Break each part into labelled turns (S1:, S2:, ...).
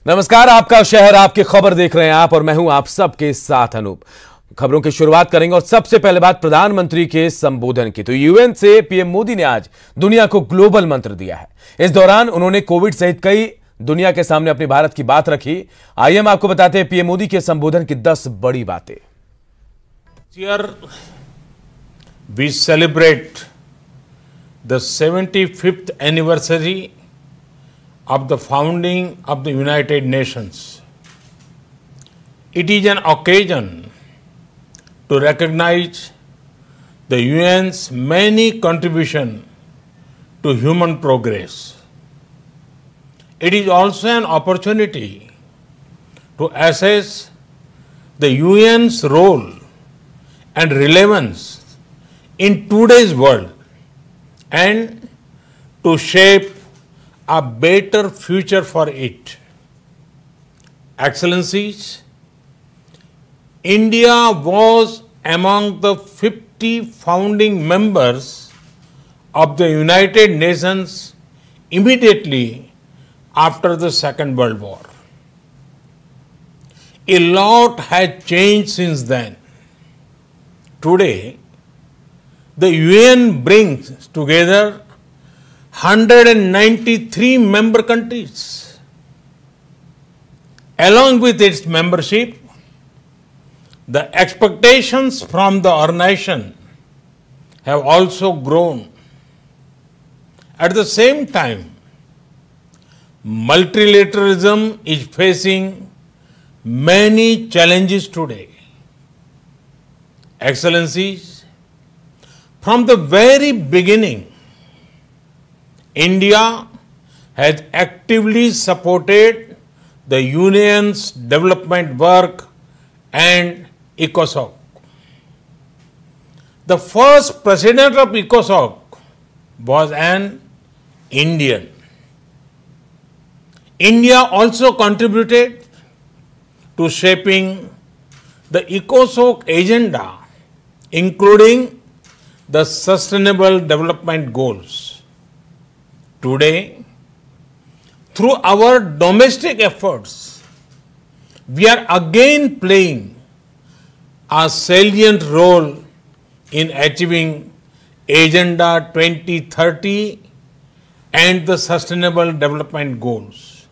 S1: नमस्कार, आपका शहर आपकी खबर देख रहे हैं आप और मैं हूं आप सबके साथ अनूप। खबरों की शुरुआत करेंगे और सबसे पहले बात प्रधानमंत्री के संबोधन की। तो यूएन से पीएम मोदी ने आज दुनिया को ग्लोबल मंत्र दिया है। इस दौरान उन्होंने कोविड सहित कई दुनिया के सामने अपनी भारत की बात रखी। आइए हम आपको बताते हैं पीएम मोदी के संबोधन की 10 बड़ी बातें।
S2: We celebrate the 75th anniversary of the founding of the United Nations. It is an occasion to recognize the UN's many contributions to human progress. It is also an opportunity to assess the UN's role and relevance in today's world and to shape a better future for it. Excellencies, India was among the 50 founding members of the United Nations immediately after the Second World War. A lot has changed since then. Today, the UN brings together 193 member countries. Along with its membership, the expectations from the organization have also grown. At the same time, multilateralism is facing many challenges today. Excellencies, from the very beginning, India has actively supported the Union's development work and ECOSOC. The first president of ECOSOC was an Indian. India also contributed to shaping the ECOSOC agenda, including the Sustainable Development Goals. Today, through our domestic efforts, we are again playing a salient role in achieving Agenda 2030 and the Sustainable Development Goals.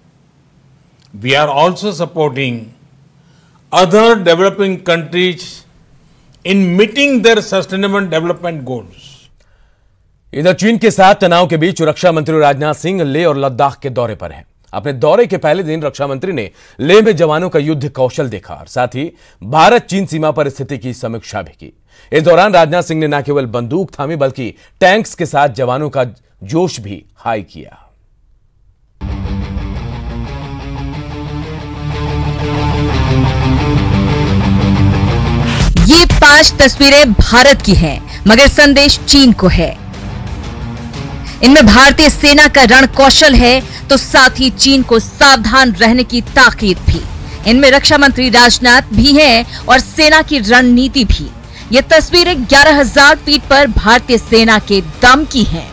S2: We are also supporting other developing countries in meeting their Sustainable Development Goals.
S1: इधर चीन के साथ तनाव के बीच रक्षा मंत्री राजनाथ सिंह लेह और लद्दाख के दौरे पर हैं। अपने दौरे के पहले दिन रक्षा मंत्री ने लेह में जवानों का युद्ध कौशल देखा और साथ ही भारत चीन सीमा पर स्थिति की समीक्षा भी की। इस दौरान राजनाथ सिंह ने न केवल बंदूक थामी बल्कि टैंक्स के साथ जवानों का जोश भी हाई किया।
S3: ये 5 तस्वीरें भारत की हैं, मगर संदेश चीन को है। इनमें भारतीय सेना का रण कौशल है तो साथ ही चीन को सावधान रहने की ताकीद भी। इनमें रक्षा मंत्री राजनाथ भी हैं और सेना की रणनीति भी। ये तस्वीरें 11,000 फीट पर भारतीय सेना के दम की हैं।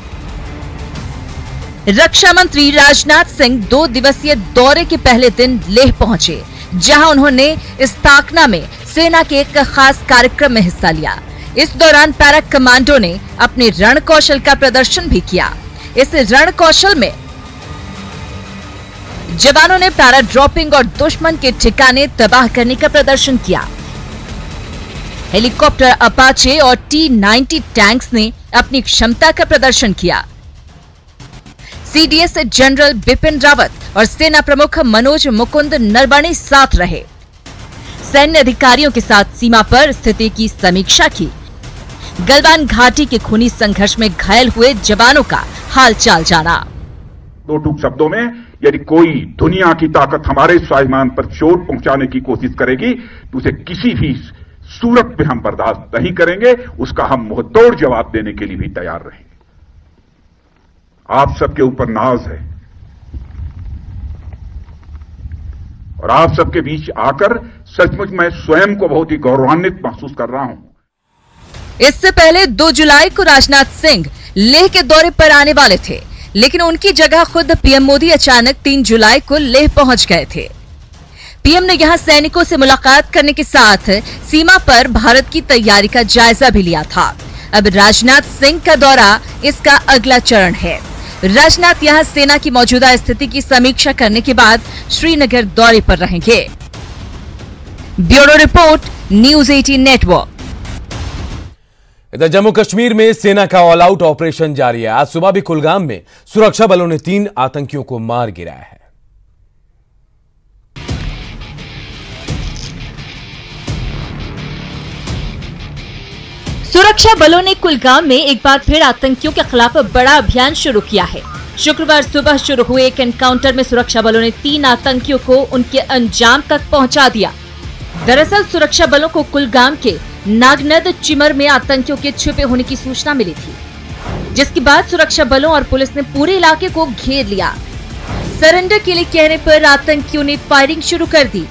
S3: रक्षा मंत्री राजनाथ सिंह 2 दिवसीय दौरे के पहले दिन लेह पहुंचे, जहां उन्होंने स्थापना में सेना के एक खास कार्यक्रम में हिस्सा लिया। इस दौरान पैरा कमांडो ने अपने रण कौशल का प्रदर्शन भी किया। इस रण कौशल में जवानों ने पैरा ड्रॉपिंग और दुश्मन के ठिकाने तबाह करने का प्रदर्शन किया। हेलीकॉप्टर अपाचे और T-90 टैंक्स ने अपनी क्षमता का प्रदर्शन किया। सीडीएस जनरल बिपिन रावत और सेना प्रमुख मनोज मुकुंद नरवणे साथ रहे। सैन्य अधिकारियों के साथ सीमा पर स्थिति की समीक्षा की। गलवान घाटी के खूनी संघर्ष में घायल हुए जवानों का हालचाल जाना।
S4: 2 टूक शब्दों में, यदि कोई दुनिया की ताकत हमारे स्वाभिमान पर चोट पहुंचाने की कोशिश करेगी तो उसे किसी भी सूरत में हम बर्दाश्त नहीं करेंगे। उसका हम मुंहतोड़ जवाब देने के लिए भी तैयार रहेंगे। आप सबके ऊपर नाज है और आप सबके बीच आकर सचमुच मैं स्वयं को बहुत ही गौरवान्वित महसूस कर रहा हूं।
S3: इससे पहले 2 जुलाई को राजनाथ सिंह लेह के दौरे पर आने वाले थे, लेकिन उनकी जगह खुद पीएम मोदी अचानक 3 जुलाई को लेह पहुंच गए थे। पीएम ने यहां सैनिकों से मुलाकात करने के साथ सीमा पर भारत की तैयारी का जायजा भी लिया था। अब राजनाथ सिंह का दौरा इसका अगला चरण है। राजनाथ यहां सेना की मौजूदा स्थिति की समीक्षा करने के बाद श्रीनगर दौरे पर रहेंगे। Bureau report, news 18 network.
S1: इधर जम्मू कश्मीर में सेना का ऑल आउट ऑपरेशन जारी है। आज सुबह भी कुलगाम में सुरक्षा बलों ने 3 आतंकियों को मार गिराया है।
S3: सुरक्षा बलों ने कुलगाम में एक बार फिर आतंकियों के खिलाफ बड़ा अभियान शुरू किया है। शुक्रवार सुबह शुरू हुए एक एनकाउंटर में सुरक्षा बलों ने 3 आतंकियों को उनके अंजाम तक पहुंचा दिया। दरअसल सुरक्षा बलों को कुलगाम के नागनद चिमर में आतंकियों के छिपे होने की सूचना मिली थी, जिसके बाद सुरक्षा बलों और पुलिस ने पूरे इलाके को घेर लिया। सरेंडर के लिए कहने पर आतंकियों ने फायरिंग शुरू कर दी।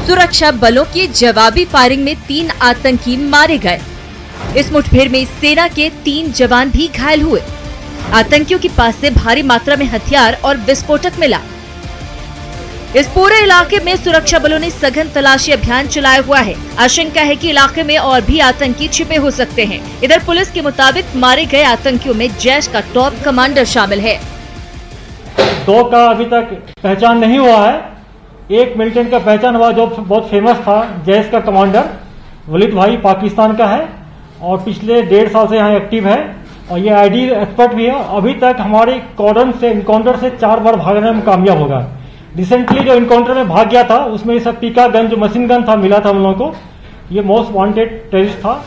S3: सुरक्षा बलों की जवाबी फायरिंग में 3 आतंकी मारे गए। इस मुठभेड़ में सेना के 3 जवान भी घायल हुए। आतंकियों के पास से भारी मात्रा में हथियार और विस्फोटक मिला। इस पूरे इलाके में सुरक्षा बलों ने सघन तलाशी अभियान चलाया हुआ है। आशंका है कि इलाके में और भी आतंकी छिपे हो सकते हैं। इधर पुलिस के मुताबिक मारे गए आतंकियों में जैश का टॉप कमांडर शामिल है।
S5: 2 का अभी तक पहचान नहीं हुआ है। एक मिलिटेंट का पहचान हुआ जो बहुत फेमस था, जैश का कमांडर वलीद भाई, पाकिस्तान का है और पिछले 1.5 साल से यहाँ एक्टिव है और ये आईडी एक्सपर्ट भी है। अभी तक हमारे इनकाउंटर से 4 बार भागने में कामयाब होगा। रिसेंटली जो इनकाउंटर में भाग गया था उसमें सब पीका गन, जो मशीन गन था, मिला था हम लोगों को। ये मोस्ट वांटेड टेररिस्ट था।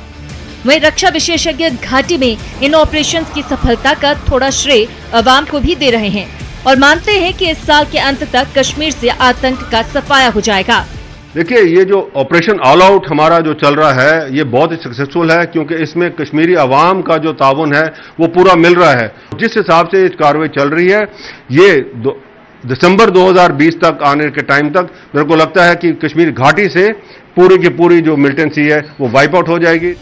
S3: वहीं रक्षा विशेषज्ञ घाटी में इन ऑपरेशंस की सफलता का थोड़ा श्रेय अवाम को भी दे रहे हैं और मानते हैं कि इस साल के अंत तक कश्मीर से आतंक का सफाया हो जाएगा।
S6: देखिए, ये जो ऑपरेशन ऑल आउट हमारा जो चल रहा है ये बहुत ही सक्सेसफुल है, क्योंकि इसमें कश्मीरी अवाम का जो ताउन है वो पूरा मिल रहा है। जिस हिसाब से कार्रवाई चल रही है, ये दिसंबर 2020 तक आने के टाइम तक मेरे को लगता है कि कश्मीर घाटी से पूरी की पूरी जो मिलिटेंसी है वो वाइप आउट हो जाएगी।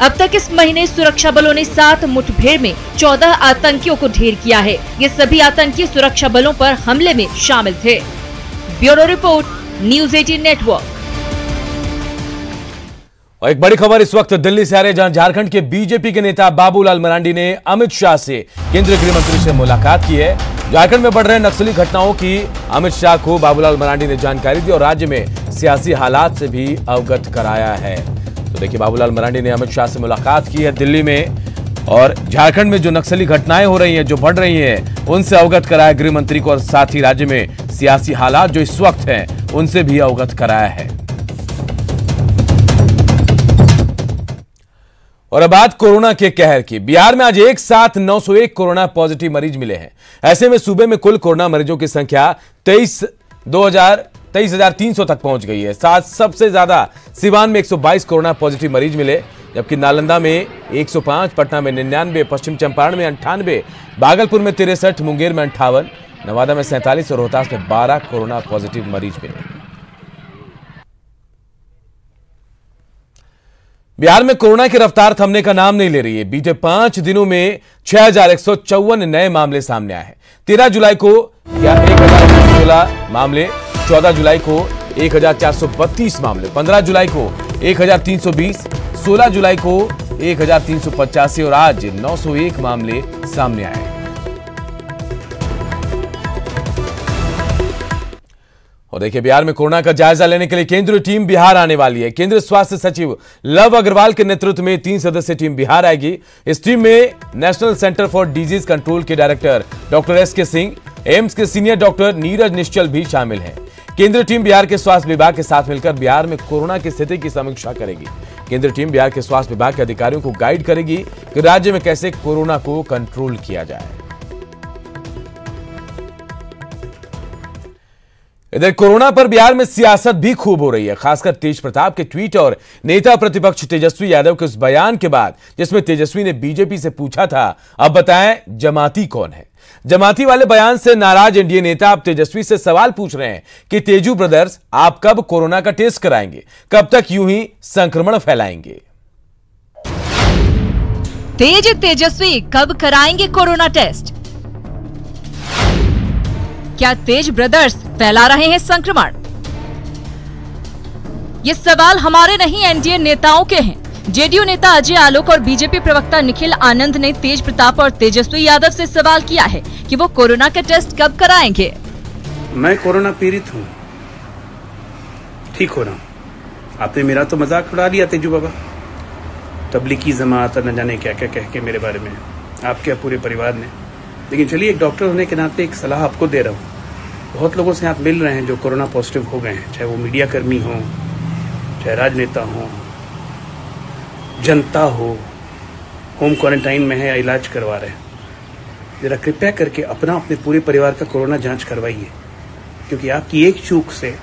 S3: अब तक इस महीने सुरक्षा बलों ने 7 मुठभेड़ में 14 आतंकियों को ढेर किया है। ये सभी आतंकी सुरक्षा बलों पर हमले में शामिल थे। Bureau report, news 18 network.
S1: और एक बड़ी खबर इस वक्त दिल्ली से आ रही है, जहां झारखंड के बीजेपी के नेता बाबूलाल मरांडी ने अमित शाह से, केंद्रीय गृह मंत्री से मुलाकात की है। झारखंड में बढ़ रहे नक्सली घटनाओं की अमित शाह को बाबूलाल मरांडी ने जानकारी दी और राज्य में सियासी हालात से भी अवगत कराया है। तो देखिए, बाबूलाल मरांडी ने अमित शाह से मुलाकात की है दिल्ली में और झारखंड में जो नक्सली घटनाएं हो रही हैं, जो बढ़ रही हैं, उनसे अवगत कराया गृह मंत्री को और साथ ही राज्य में सियासी हालात जो इस वक्त हैं उनसे भी अवगत कराया है। और अब बात कोरोना के कहर की। बिहार में आज एक साथ 901 कोरोना पॉजिटिव मरीज मिले हैं। ऐसे में सूबे में कुल कोरोना मरीजों की संख्या 23,300 तक पहुंच गई है। साथ सबसे ज्यादा सिवान में 122 कोरोना पॉजिटिव मरीज मिले, जबकि नालंदा में 105, पटना में 99, पश्चिम चंपारण में 98, भागलपुर में 63, मुंगेर में 58, नवादा में 47 और रोहतास में 12 कोरोना पॉजिटिव मरीज मिले। बिहार में कोरोना की रफ्तार थमने का नाम नहीं ले रही है। बीते 5 दिनों में 6154 नए मामले सामने आए हैं। 13 जुलाई को 1016 मामले, 14 जुलाई को 1432 मामले, 15 जुलाई को 1320, 16 जुलाई को 1385 और आज 901 मामले सामने आए हैं। और देखिए, बिहार में कोरोना का जायजा लेने के लिए केंद्रीय टीम बिहार आने वाली है। केंद्रीय स्वास्थ्य सचिव लव अग्रवाल के नेतृत्व में 3 सदस्यीय टीम बिहार आएगी। इस टीम में national centre for disease control के डायरेक्टर डॉक्टर एस के सिंह, एम्स के सीनियर डॉक्टर नीरज निश्चल भी शामिल हैं। केंद्रीय टीम बिहार के स्वास्थ्य विभाग के साथ मिलकर बिहार में कोरोना की स्थिति की समीक्षा करेगी। केंद्रीय टीम बिहार के स्वास्थ्य विभाग के अधिकारियों को गाइड करेगी कि राज्य में कैसे कोरोना को कंट्रोल किया जाए। इधर कोरोना पर बिहार में सियासत भी खूब हो रही है, खासकर तेज प्रताप के ट्वीट और नेता प्रतिपक्ष तेजस्वी यादव के उस बयान के बाद जिसमें तेजस्वी ने बीजेपी से पूछा था, अब बताएं जमाती कौन है। जमाती वाले बयान से नाराज एनडीए नेता अब तेजस्वी से सवाल पूछ रहे हैं कि तेजू ब्रदर्स, आप कब कोरोना का टेस्ट कराएंगे, कब तक यूं ही संक्रमण फैलाएंगे।
S3: तेजस्वी कब कराएंगे कोरोना टेस्ट। क्या तेज ब्रदर्स फैला रहे हैं संक्रमण? ये सवाल हमारे नहीं, एनडीए नेताओं के हैं। जेडीयू नेता अजय आलोक और बीजेपी प्रवक्ता निखिल आनंद ने तेज प्रताप और तेजस्वी यादव से सवाल किया है कि वो कोरोना का टेस्ट कब कराएंगे।
S7: मैं कोरोना पीड़ित हूँ, ठीक हो रहा हूँ। आपने मेरा तो मजाक उड़ा लिया तेजू बाबा, तबलीगी जमात और न जाने क्या क्या कह के मेरे बारे में, आपके पूरे परिवार ने। लेकिन चलिए, एक डॉक्टर होने के नाते एक सलाह आपको दे रहा हूँ। बहुत लोगों से आप मिल रहे हैं जो कोरोना पॉजिटिव हो गए हैं, चाहे वो मीडिया कर्मी हो, चाहे राजनेता हो, जनता हो, होम क्वारंटाइन में है या इलाज करवा रहे हैं। जरा कृपया करके अपने पूरे परिवार का कोरोना जांच करवाइए, क्योंकि आपकी एक चूक से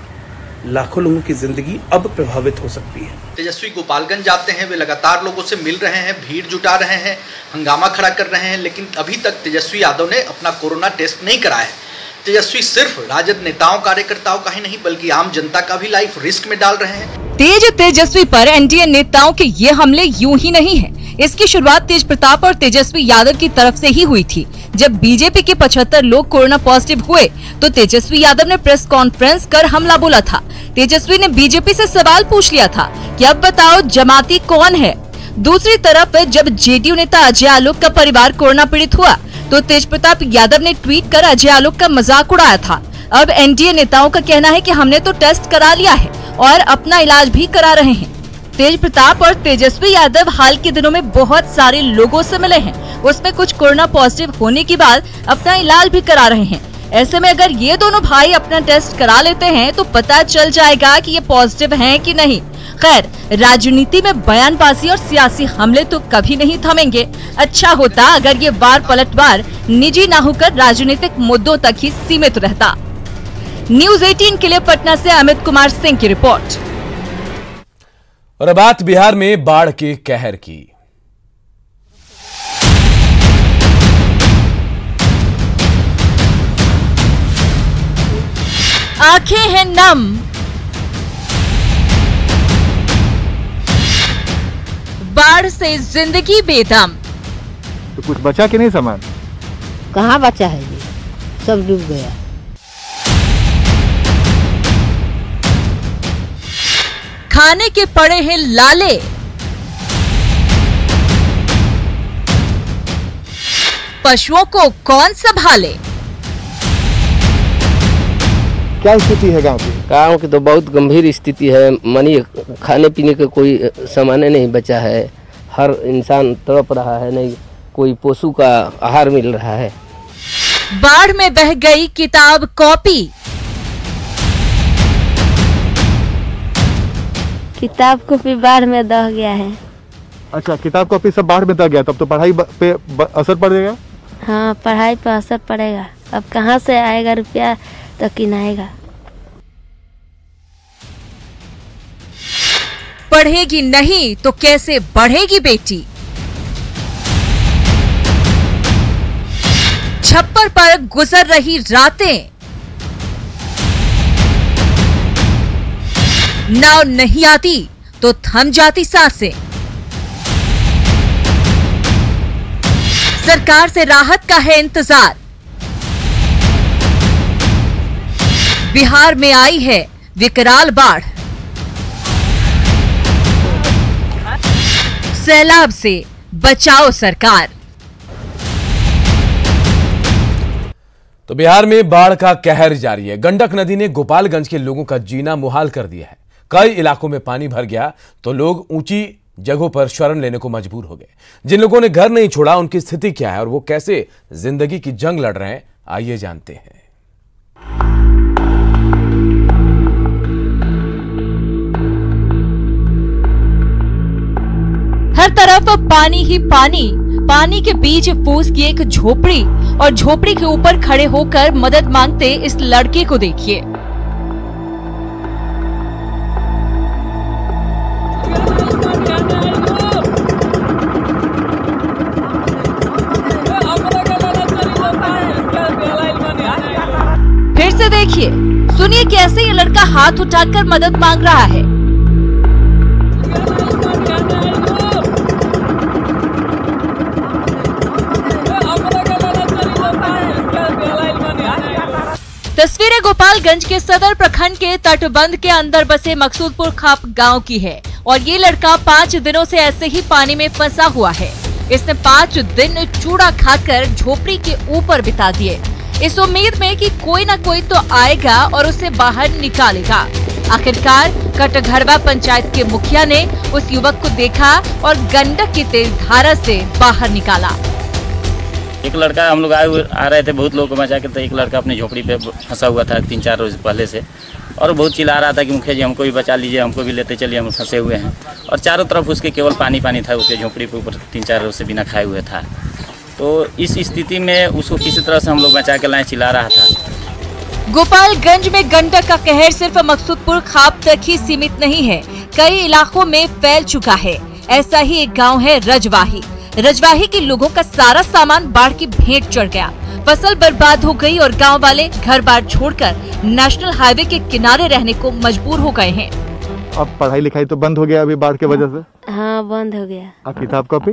S7: लाखों लोगों की जिंदगी अब प्रभावित हो सकती है।
S8: तेजस्वी गोपालगंज जाते हैं, वे लगातार लोगों से मिल रहे हैं, भीड़ जुटा रहे हैं, हंगामा खड़ा कर रहे हैं, लेकिन अभी तक तेजस्वी यादव ने अपना कोरोना टेस्ट नहीं कराया है। तेजस्वी सिर्फ राजद नेताओं कार्यकर्ताओं का ही नहीं, बल्कि आम जनता का भी लाइफ रिस्क में डाल रहे हैं।
S3: तेजस्वी पर एनडीए नेताओं के ये हमले यूं ही नहीं है। इसकी शुरुआत तेज प्रताप और तेजस्वी यादव की तरफ से ही हुई थी। जब बीजेपी के 75 लोग कोरोना पॉजिटिव हुए तो तेजस्वी यादव ने प्रेस कॉन्फ्रेंस कर हमला बोला था। तेजस्वी ने बीजेपी से सवाल पूछ लिया था कि अब बताओ जमाती कौन है। दूसरी तरफ जब जेडीयू नेता अजय आलोक का परिवार कोरोना पीड़ित हुआ तो तेज प्रताप यादव ने ट्वीट कर अजय आलोक का मजाक उड़ाया था। अब एनडीए नेताओं का कहना है कि हमने तो टेस्ट करा लिया है और अपना इलाज भी करा रहे हैं। तेज प्रताप और तेजस्वी यादव हाल के दिनों में बहुत सारे लोगों से मिले हैं, उसमें कुछ कोरोना पॉजिटिव होने के बाद अपना इलाज भी करा रहे हैं। ऐसे में अगर ये दोनों भाई अपना टेस्ट करा लेते हैं तो पता चल जाएगा कि ये पॉजिटिव हैं कि नहीं। खैर, राजनीति में बयानबाजी और सियासी हमले तो कभी नहीं थमेंगे। अच्छा होता अगर ये वार पलटवार निजी न होकर राजनीतिक मुद्दों तक ही सीमित रहता। न्यूज़ 18 के लिए पटना से अमित कुमार सिंह की रिपोर्ट।
S1: और अब बात बिहार में बाढ़ के कहर की।
S3: आंखें हैं नम, बाढ़ से जिंदगी बेदम।
S9: तो कुछ बचा कि नहीं सामान?
S10: कहाँ बचा है, ये सब डूब गया।
S3: खाने के पड़े हैं लाले, पशुओं को कौन संभाले।
S9: क्या स्थिति है गांव की?
S11: गांव की तो बहुत गंभीर स्थिति है। मनी खाने पीने का कोई सामान नहीं बचा है। हर इंसान तड़प रहा है, नहीं कोई पशु का आहार मिल रहा है।
S3: बाढ़ में बह गई किताब कॉपी,
S10: किताब कॉपी बाढ़ में दह गया है।
S9: अच्छा, किताब कॉपी सब बाढ़ में दह गया, तब तो पढ़ाई पे असर पड़ेगा।
S10: हाँ, पढ़ाई पे असर पड़ेगा। अब कहाँ से आएगा रुपया तो किनाएगा।
S3: पढ़ेगी नहीं तो कैसे बढ़ेगी बेटी। छप्पर पर गुजर रही रातें, नाव नहीं आती तो थम जाती सांसें। सरकार से राहत का है इंतजार। बिहार में आई है विकराल बाढ़, सैलाब से बचाओ सरकार।
S1: तो बिहार में बाढ़ का कहर जारी है। गंडक नदी ने गोपालगंज के लोगों का जीना मुहाल कर दिया है। कई इलाकों में पानी भर गया तो लोग ऊंची जगहों पर शरण लेने को मजबूर हो गए। जिन लोगों ने घर नहीं छोड़ा उनकी स्थिति क्या है और वो कैसे जिंदगी की जंग लड़ रहे हैं, आइए जानते हैं।
S3: हर तरफ पानी ही पानी, पानी के बीच फूस की एक झोपड़ी और झोपड़ी के ऊपर खड़े होकर मदद मांगते इस लड़के को देखिए। फिर से देखिए, सुनिए कैसे ये लड़का हाथ उठाकर मदद मांग रहा है। तस्वीरें गोपालगंज के सदर प्रखंड के तटबंध के अंदर बसे मकसूदपुर खाप गांव की है और ये लड़का 5 दिनों से ऐसे ही पानी में फंसा हुआ है। इसने 5 दिन चूड़ा खाकर झोपड़ी के ऊपर बिता दिए, इस उम्मीद में कि कोई न कोई तो आएगा और उसे बाहर निकालेगा। आखिरकार कटघरवा पंचायत के मुखिया ने उस युवक को देखा और गंडक की तेज धारा से बाहर निकाला।
S12: एक लड़का, हम लोग आ रहे थे, बहुत लोग को बचा के, तो एक लड़का अपनी झोपड़ी पे फंसा हुआ था 3-4 रोज पहले से, और बहुत चिल्ला रहा था कि मुखिया जी हमको भी बचा लीजिए, हमको भी लेते चलिए, हम फंसे हुए हैं। और चारों तरफ उसके केवल पानी पानी था, उसके झोपड़ी पे ऊपर 3-4 रोज से बिना खाए हुए था। तो इस स्थिति में उसको किसी तरह से हम लोग बचा के लाए, चिल्ला रहा था।
S3: गोपालगंज में गंडक का कहर सिर्फ मकसूदपुर खाप तक ही सीमित नहीं है, कई इलाकों में फैल चुका है। ऐसा ही एक गाँव है रजवाही। रजवाही के लोगों का सारा सामान बाढ़ की भेंट चढ़ गया, फसल बर्बाद हो गई और गांव वाले घर बार छोड़कर नेशनल हाईवे के किनारे रहने को मजबूर हो गए हैं।
S9: अब पढ़ाई लिखाई तो बंद हो गया अभी बाढ़ की वजह से?
S10: हाँ, बंद हो गया।
S9: अब किताब कॉपी?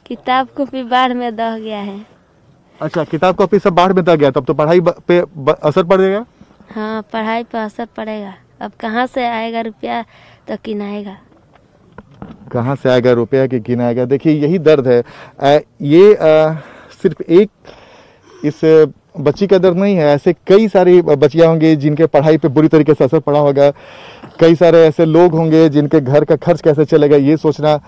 S10: किताब कॉपी बाढ़ में दह गया है।
S9: अच्छा, किताब कॉपी सब बाढ़ में दह गया, तब तो पढ़ाई पे असर पड़ेगा?
S10: हाँ, पढ़ाई पे असर पड़ेगा। अब कहाँ से आएगा रुपया तो किनाएगा?
S9: कहाँ से आएगा रुपया कि गिनाएगा? देखिए, यही दर्द है। ये सिर्फ एक इस बच्ची का दर्द नहीं है, ऐसे कई सारी बच्चियां होंगी जिनके पढ़ाई पे बुरी तरीके से असर पड़ा होगा। कई सारे ऐसे लोग होंगे जिनके घर का खर्च कैसे चलेगा, ये सोचना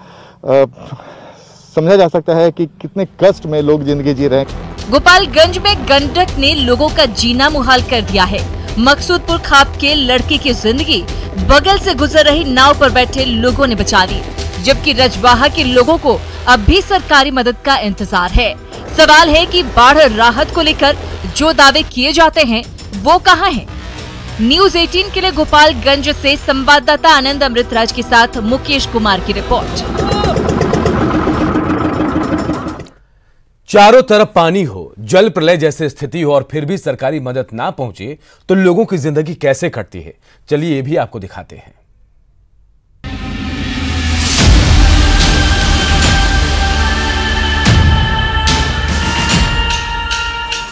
S9: समझा जा सकता है कि कितने कष्ट में लोग जिंदगी जी रहे हैं।
S3: गोपालगंज में गंडक ने लोगों का जीना मुहाल कर दिया है। मकसूदपुर खाप के लड़के की जिंदगी बगल से गुजर रही नाव पर बैठे लोगों ने बचा ली, जबकि रजवाहा के लोगों को अब भी सरकारी मदद का इंतजार है। सवाल है कि बाढ़ राहत को लेकर जो दावे किए जाते हैं वो कहां हैं? न्यूज़ 18 के लिए गोपालगंज से संवाददाता आनंद अमृतराज के साथ मुकेश कुमार की रिपोर्ट।
S1: चारों तरफ पानी हो, जल प्रलय जैसी स्थिति हो और फिर भी सरकारी मदद ना पहुंचे तो लोगों की जिंदगी कैसे कटती है, चलिए ये भी आपको दिखाते हैं।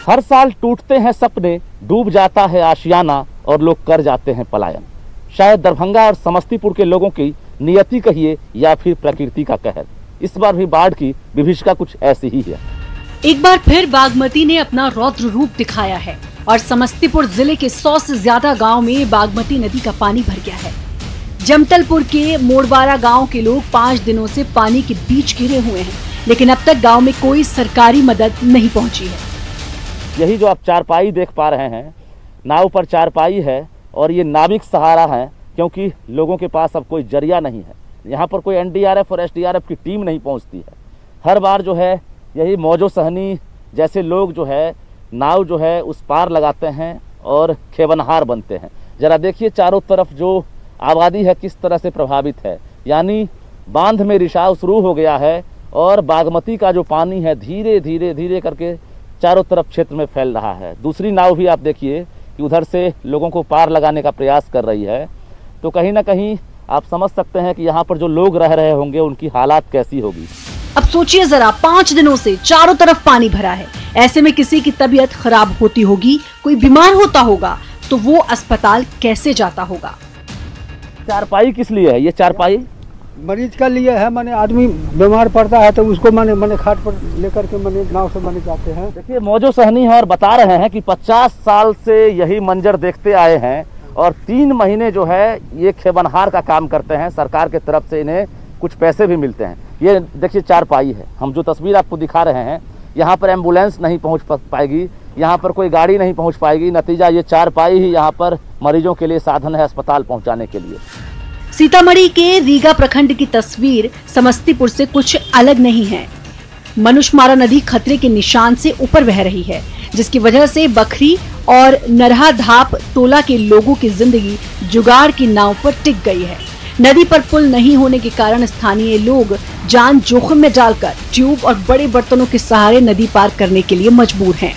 S13: हर साल टूटते हैं सपने, डूब जाता है आशियाना और लोग कर जाते हैं पलायन। शायद दरभंगा और समस्तीपुर के लोगों की नियति कहिए या फिर प्रकृति का कहर। इस बार भी बाढ़ की विभीषिका कुछ ऐसी ही है।
S14: एक बार फिर बागमती ने अपना रौद्र रूप दिखाया है और समस्तीपुर जिले के 100 से ज्यादा गांव में बागमती नदी का पानी भर गया है। जमतलपुर के मोड़वारा गांव के लोग 5 दिनों से पानी के बीच घिरे हुए हैं, लेकिन अब तक गांव में कोई सरकारी मदद नहीं पहुंची है।
S13: यही जो आप चारपाई देख पा रहे हैं, नाव पर चारपाई है और ये नाविक सहारा है, क्योंकि लोगों के पास अब कोई जरिया नहीं है। यहाँ पर कोई एनडीआरएफ और एसडीआरएफ की टीम नहीं पहुँचती है। हर बार जो है यही मौजो सहनी जैसे लोग जो है नाव जो है उस पार लगाते हैं और खेवनहार बनते हैं। जरा देखिए चारों तरफ जो आबादी है किस तरह से प्रभावित है, यानी बांध में रिसाव शुरू हो गया है और बागमती का जो पानी है धीरे धीरे धीरे करके चारों तरफ क्षेत्र में फैल रहा है। दूसरी नाव भी आप देखिए कि उधर से लोगों को पार लगाने का प्रयास कर रही है। तो कहीं ना कहीं आप समझ सकते हैं कि यहाँ पर जो लोग रह रहे होंगे उनकी हालात कैसी होगी।
S14: अब सोचिए जरा, 5 दिनों से चारों तरफ पानी भरा है। ऐसे में किसी की तबीयत खराब होती होगी, कोई बीमार होता होगा तो वो अस्पताल कैसे जाता होगा?
S13: चारपाई किस लिए है? ये चारपाई
S15: मरीज का लिए है। माने आदमी बीमार पड़ता है तो उसको माने खाट पर लेकर के माने नाव से माने जाते हैं।
S13: देखिए मौजो सहनी है और बता रहे हैं कि 50 साल से यही मंजर देखते आए हैं और 3 महीने जो है ये खेवनहार का काम करते हैं। सरकार के तरफ से इन्हें कुछ पैसे भी मिलते हैं। ये देखिए चारपाई है, हम जो तस्वीर आपको दिखा रहे हैं, यहाँ पर एम्बुलेंस नहीं पहुँच पाएगी, यहाँ पर कोई गाड़ी नहीं पहुँच पाएगी। नतीजा ये चारपाई ही यहाँ पर मरीजों के लिए साधन है अस्पताल पहुँचाने के लिए।
S14: सीतामढ़ी के रीगा प्रखंड की तस्वीर समस्तीपुर से कुछ अलग नहीं है। मनुष्यमारा नदी खतरे के निशान से ऊपर बह रही है, जिसकी वजह से बखरी और नरहा धाप टोला के लोगों की जिंदगी जुगाड़ की नाव पर टिक गई है। नदी पर पुल नहीं होने के कारण स्थानीय लोग जान जोखिम में डालकर ट्यूब और बड़े बर्तनों के सहारे नदी पार करने के लिए मजबूर हैं।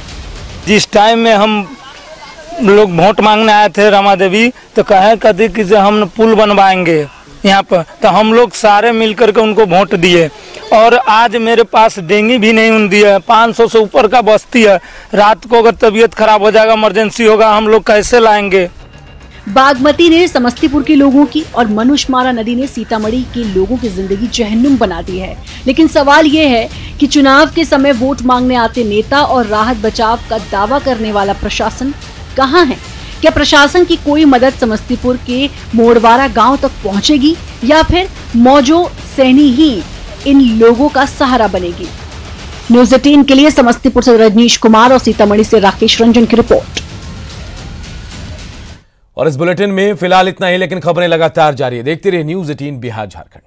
S16: जिस टाइम में हम लोग वोट मांगने आए थे रमा देवी, तो कहे कहती कि हम पुल बनवाएंगे, यहाँ पर, तो हम लोग सारे मिलकर के उनको वोट दिए। और आज मेरे पास डेंगू भी नहीं हुई है, 500 से ऊपर का बस्ती है। रात को अगर तबीयत खराब हो जाएगा, इमरजेंसी होगा, हम लोग कैसे लाएंगे।
S14: बागमती ने समस्तीपुर के लोगों की और मनुष्यमारा नदी ने सीतामढ़ी के लोगों की जिंदगी जहन्नुम बना दी है। लेकिन सवाल ये है कि चुनाव के समय वोट मांगने आते नेता और राहत बचाव का दावा करने वाला प्रशासन कहां है? क्या प्रशासन की कोई मदद समस्तीपुर के मोड़वारा गांव तक पहुंचेगी या फिर मौजो सैनी ही इन लोगों का सहारा बनेगी? न्यूज़ 18 के लिए समस्तीपुर से रजनीश कुमार और सीतामढ़ी से राकेश रंजन की रिपोर्ट।
S1: और इस बुलेटिन में फिलहाल इतना ही, लेकिन खबरें लगातार जारी है। देखते रहिए न्यूज़ 18 बिहार झारखंड।